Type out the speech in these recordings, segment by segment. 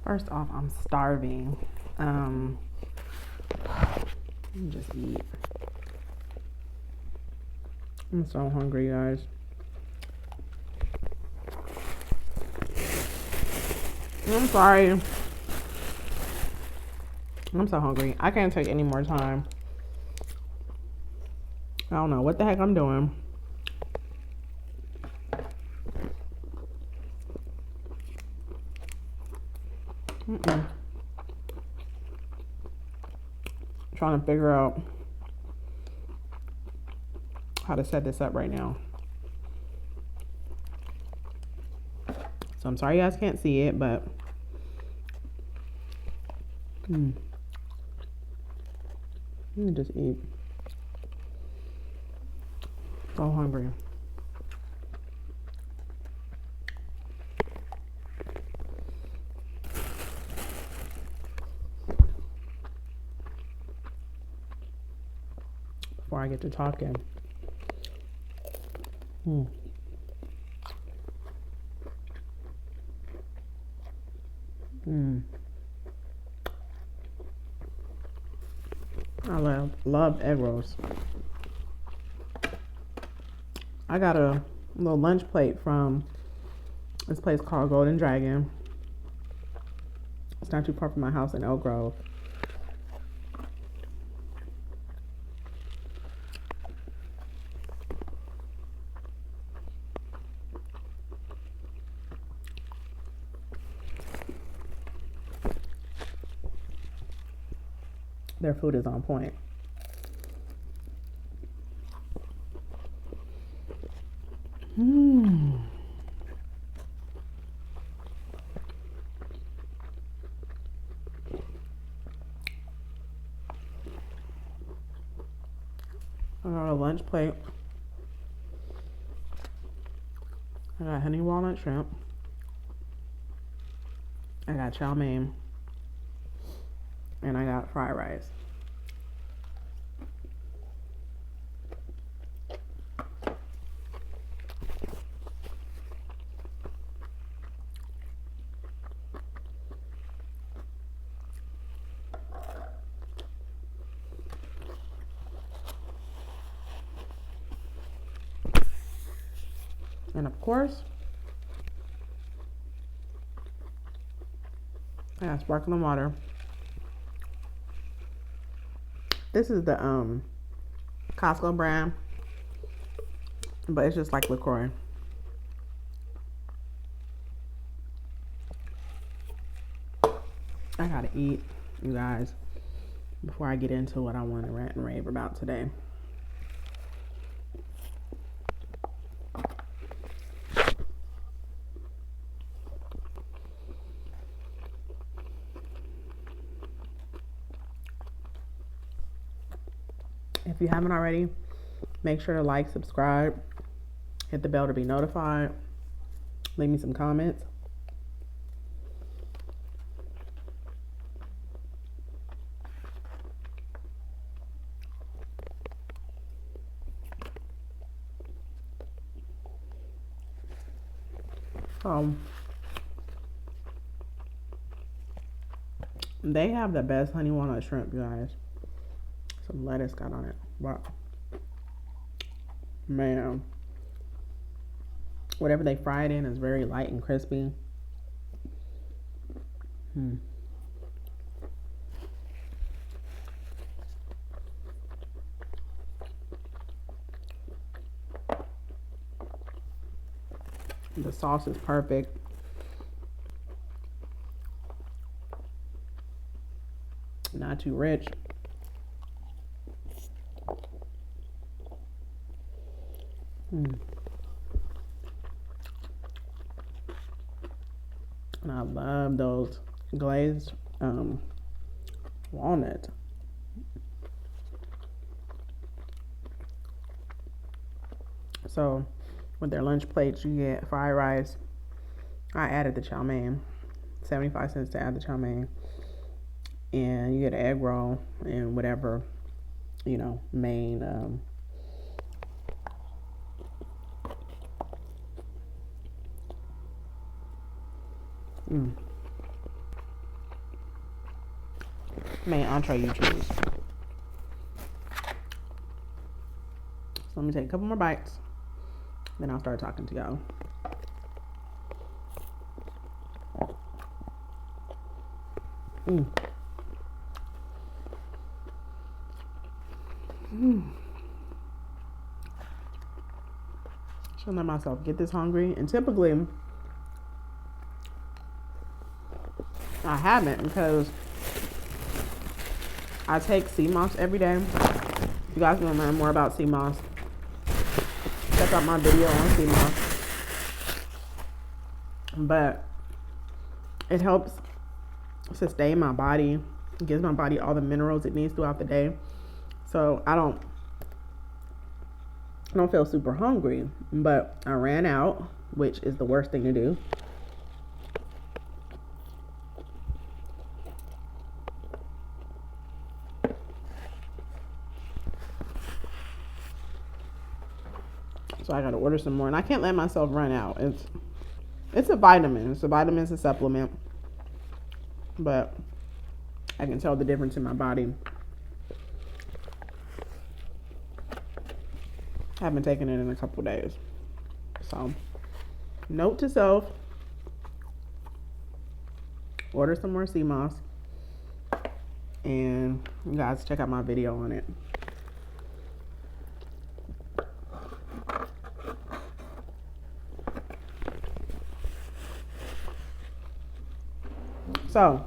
First off, I'm starving. Let me just eat. I'm so hungry, guys. I'm sorry. I'm so hungry. I can't take any more time. I don't know what the heck I'm doing. Trying to figure out how to set this up right now. So I'm sorry you guys can't see it, but let me just eat. So hungry. Before I get to talking. I love egg rolls. I got a little lunch plate from this place called Golden Dragon. It's not too far from my house in Elk Grove. Their food is on point. I got a lunch plate. I got honey walnut shrimp. I got chow mein. And I got fried rice. And of course, I got sparkling water. This is the Costco brand, but it's just like LaCroix. I gotta eat, you guys, before I get into what I want to rant and rave about today. If you haven't already, make sure to like, subscribe, hit the bell to be notified, leave me some comments. They have the best honey walnut shrimp, you guys. Some lettuce got on it. Wow. Man. Whatever they fry it in is very light and crispy. The sauce is perfect. Not too rich. And I love those glazed walnuts. So with their lunch plates, you get fried rice. I added the chow mein, 75 cents to add the chow mein. And you get an egg roll and whatever, main main entree you choose. So let me take a couple more bites, then I'll start talking to y'all. Shouldn't let myself get this hungry, and typically I haven't, because I take sea moss every day. If you guys want to learn more about sea moss, check out my video on sea moss. But it helps sustain my body. It gives my body all the minerals it needs throughout the day. So I don't feel super hungry, but I ran out, which is the worst thing to do. So I gotta order some more, and I can't let myself run out. It's a vitamin. It's a supplement, but I can tell the difference in my body. I haven't taken it in a couple days. So, note to self, order some more sea moss, and you guys check out my video on it. So,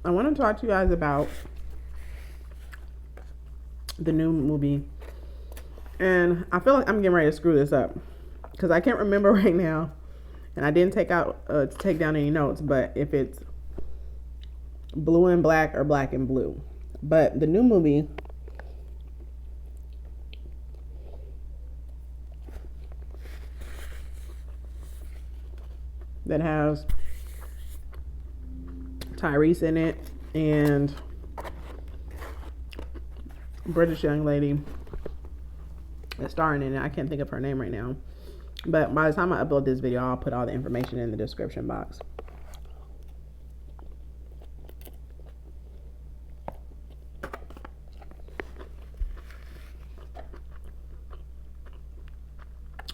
I want to talk to you guys about the new movie. And I feel like I'm getting ready to screw this up, because I can't remember right now, and I didn't take down any notes, but if it's Blue and Black or Black and Blue. But the new movie that has Tyrese in it and British young lady that's starring in it. I can't think of her name right now, but by the time I upload this video, I'll put all the information in the description box.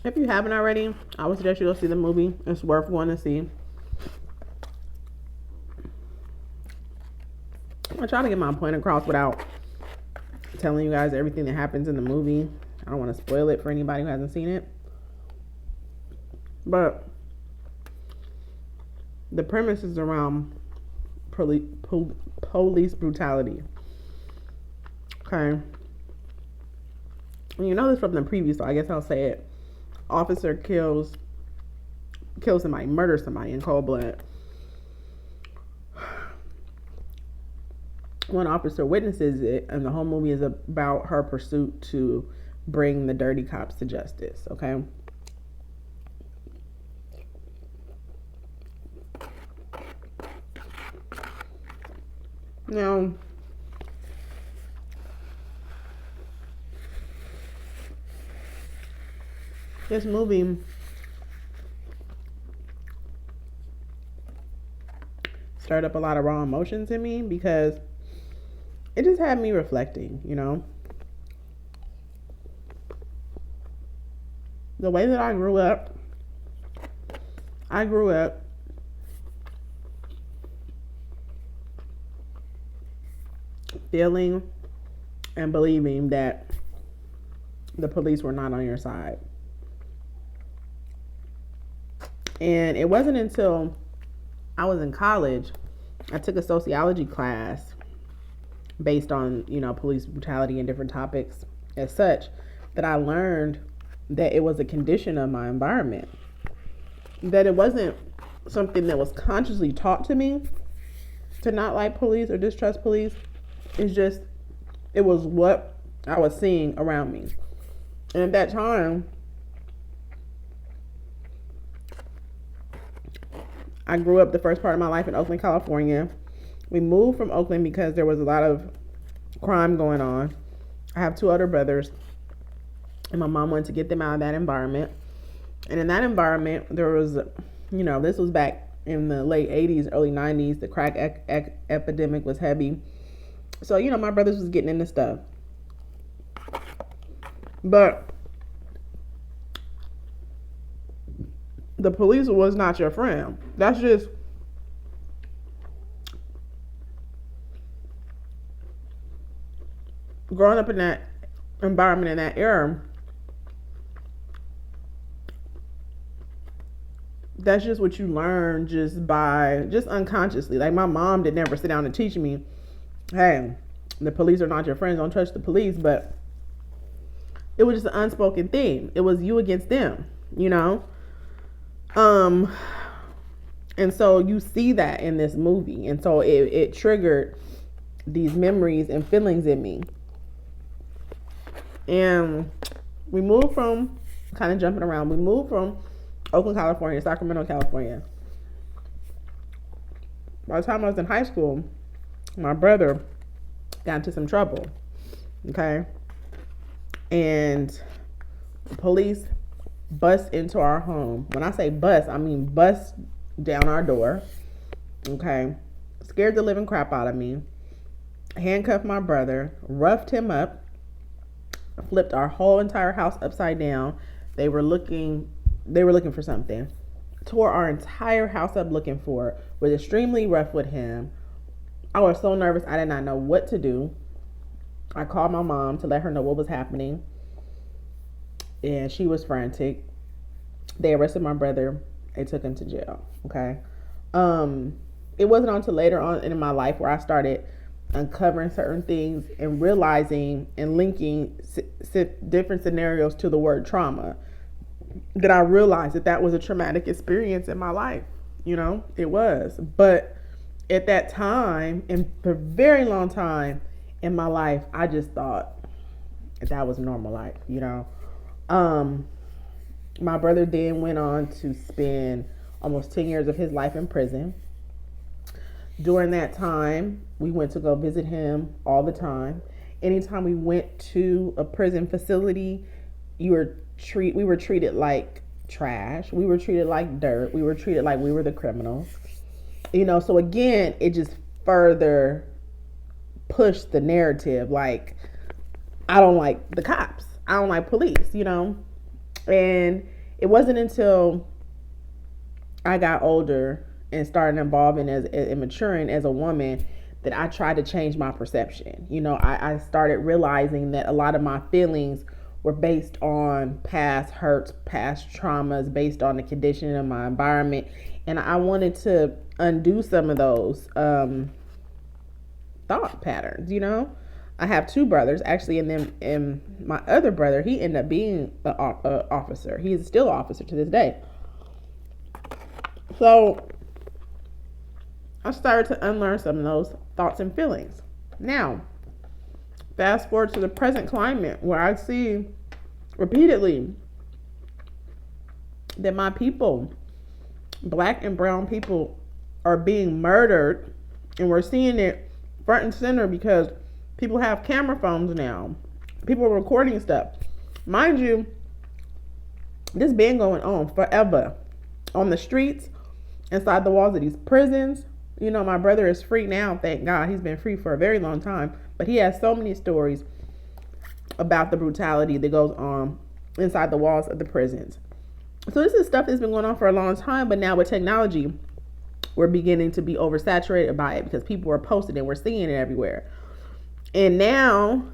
If you haven't already, I would suggest you go see the movie. It's worth going to see. I'm trying to get my point across without telling you guys everything that happens in the movie. I don't want to spoil it for anybody who hasn't seen it. But the premise is around police brutality. Okay. You know this from the preview, so I guess I'll say it. Officer kills somebody, murders somebody in cold blood. One officer witnesses it, and the whole movie is about her pursuit to bring the dirty cops to justice, okay? Now, this movie stirred up a lot of raw emotions in me, because it just had me reflecting, you know? The way that I grew up feeling and believing that the police were not on your side. And it wasn't until I was in college, I took a sociology class based on, you know, police brutality and different topics as such, that I learned that it was a condition of my environment. That it wasn't something that was consciously taught to me to not like police or distrust police. It's just, it was what I was seeing around me. And at that time, I grew up the first part of my life in Oakland, California. We moved from Oakland because there was a lot of crime going on. I have two older brothers, and my mom wanted to get them out of that environment. And in that environment, there was, you know, this was back in the late 80s, early 90s. The crack epidemic was heavy. So, you know, my brothers was getting into stuff. But the police was not your friend. That's just growing up in that environment in that era. That's just what you learn just unconsciously. Like my mom did never sit down and teach me, hey, the police are not your friends, don't trust the police. But it was just an unspoken thing. It was you against them, you know? And so you see that in this movie. And so it triggered these memories and feelings in me. And we moved from, kind of jumping around, we moved from Oakland, California, Sacramento, California. By the time I was in high school, my brother got into some trouble. Okay. And the police bust into our home. When I say bust, I mean bust down our door. Okay. Scared the living crap out of me. Handcuffed my brother, roughed him up, flipped our whole entire house upside down. They were looking for something. Tore our entire house up looking for it. Was extremely rough with him. I was so nervous. I did not know what to do. I called my mom to let her know what was happening. And she was frantic. They arrested my brother. They took him to jail. Okay. It wasn't until later on in my life where I started uncovering certain things and realizing and linking different scenarios to the word trauma, that I realized that was a traumatic experience in my life. You know, it was. But at that time, and for a very long time in my life, I just thought that was normal life, you know. My brother then went on to spend almost 10 years of his life in prison. During that time, we went to go visit him all the time. Anytime we went to a prison facility, we were treated like trash. We were treated like dirt. We were treated like we were the criminals. You know, so again, it just further pushed the narrative. Like, I don't like the cops. I don't like police, you know. And it wasn't until I got older and started evolving and maturing as a woman that I tried to change my perception. You know, I started realizing that a lot of my feelings were based on past hurts, past traumas, based on the condition of my environment. And I wanted to undo some of those thought patterns, you know. I have two brothers, actually, and my other brother, he ended up being an officer. He is still an officer to this day. So I started to unlearn some of those thoughts and feelings. Now, fast forward to the present climate where I see repeatedly that my people, black and brown people, are being murdered, and we're seeing it front and center because people have camera phones now. People are recording stuff. Mind you, this been going on forever. On the streets, inside the walls of these prisons. You know, my brother is free now, thank God. He's been free for a very long time. But he has so many stories about the brutality that goes on inside the walls of the prisons. So this is stuff that's been going on for a long time, but now with technology, we're beginning to be oversaturated by it because people are posting it. We're seeing it everywhere. And now,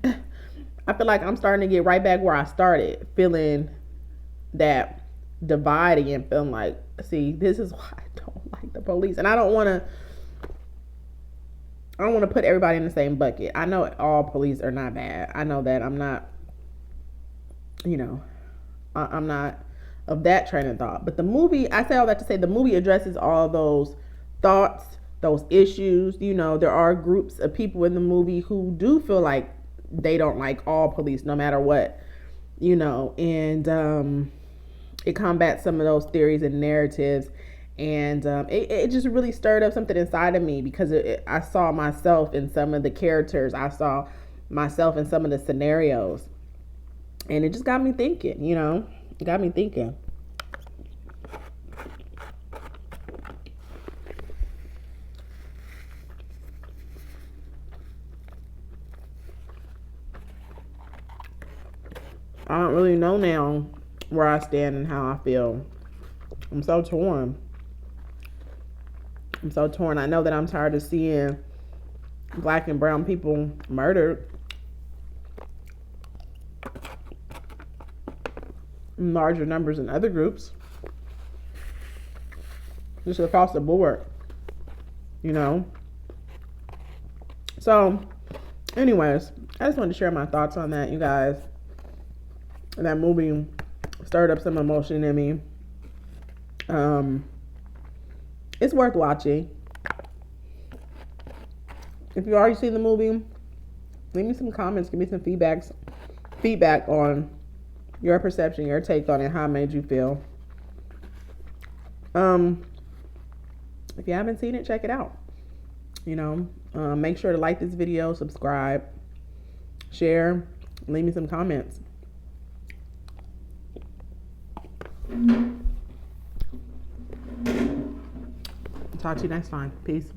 I feel like I'm starting to get right back where I started, feeling that dividing and feeling like, see, this is why I don't like the police. And I don't want to put everybody in the same bucket. I know all police are not bad. I know that. I'm not, you know, I'm not of that train of thought. But the movie, I say all that to say the movie addresses all those thoughts, those issues. You know, there are groups of people in the movie who do feel like they don't like all police no matter what, you know, and it combats some of those theories and narratives. And it just really stirred up something inside of me because I saw myself in some of the characters. I saw myself in some of the scenarios. And it just got me thinking, you know. It got me thinking. I don't really know now where I stand and how I feel. I'm so torn. I'm so torn. I know that I'm tired of seeing black and brown people murdered in larger numbers in other groups. Just across the board, you know. So, anyways, I just wanted to share my thoughts on that, you guys. That movie stirred up some emotion in me. It's worth watching. If you already seen the movie, leave me some comments, give me some feedback on your perception, your take on it, how it made you feel. If you haven't seen it, check it out. You know, make sure to like this video, subscribe, share, leave me some comments. Talk to you next time. Peace.